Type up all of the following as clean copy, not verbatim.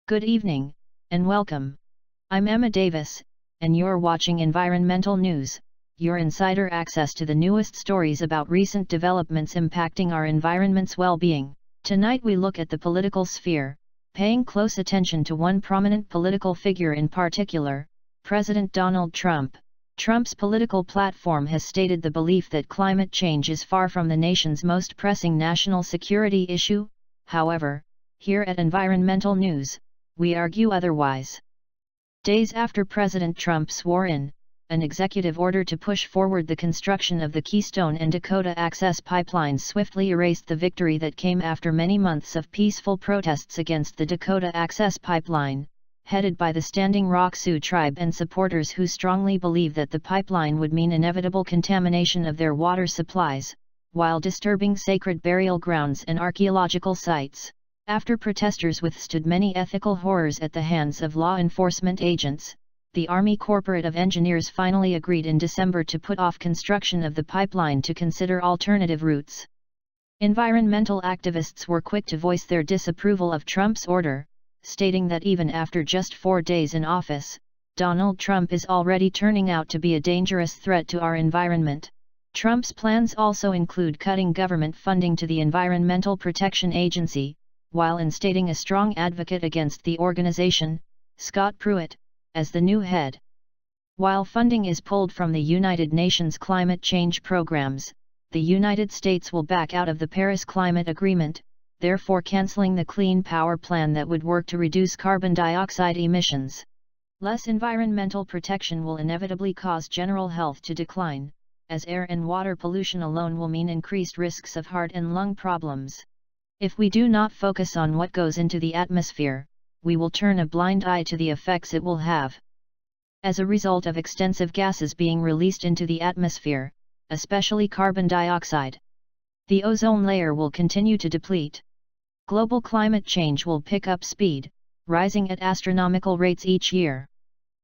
Good evening, and welcome. I'm Emma Davis, and you're watching Environmental News, your insider access to the newest stories about recent developments impacting our environment's well-being. Tonight we look at the political sphere, paying close attention to one prominent political figure in particular, President Donald Trump. Trump's political platform has stated the belief that climate change is far from the nation's most pressing national security issue. However, here at Environmental News, we argue otherwise. Days after President Trump swore in an executive order to push forward the construction of the Keystone and Dakota Access pipelines swiftly erased the victory that came after many months of peaceful protests against the Dakota Access pipeline, headed by the Standing Rock Sioux tribe and supporters who strongly believe that the pipeline would mean inevitable contamination of their water supplies, while disturbing sacred burial grounds and archaeological sites. After protesters withstood many ethical horrors at the hands of law enforcement agents, the Army Corporate of Engineers finally agreed in December to put off construction of the pipeline to consider alternative routes. Environmental activists were quick to voice their disapproval of Trump's order, stating that even after just 4 days in office, Donald Trump is already turning out to be a dangerous threat to our environment. Trump's plans also include cutting government funding to the Environmental Protection Agency, while instating a strong advocate against the organization, Scott Pruitt, as the new head. While funding is pulled from the United Nations climate change programs, the United States will back out of the Paris Climate Agreement, therefore canceling the clean power plan that would work to reduce carbon dioxide emissions. Less environmental protection will inevitably cause general health to decline, as air and water pollution alone will mean increased risks of heart and lung problems. If we do not focus on what goes into the atmosphere, we will turn a blind eye to the effects it will have. As a result of extensive gases being released into the atmosphere, especially carbon dioxide, the ozone layer will continue to deplete. Global climate change will pick up speed, rising at astronomical rates each year.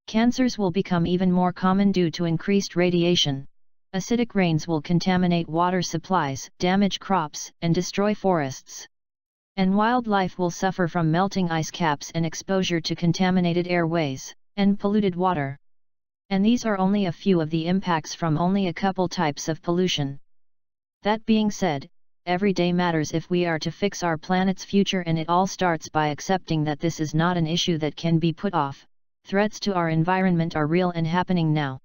Cancers will become even more common due to increased radiation. Acidic rains will contaminate water supplies, damage crops, and destroy forests. And wildlife will suffer from melting ice caps and exposure to contaminated airways and polluted water. And these are only a few of the impacts from only a couple types of pollution. That being said, every day matters if we are to fix our planet's future, and it all starts by accepting that this is not an issue that can be put off. Threats to our environment are real and happening now.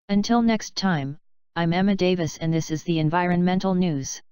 Until next time, I'm Emma Davis and this is the Environmental News.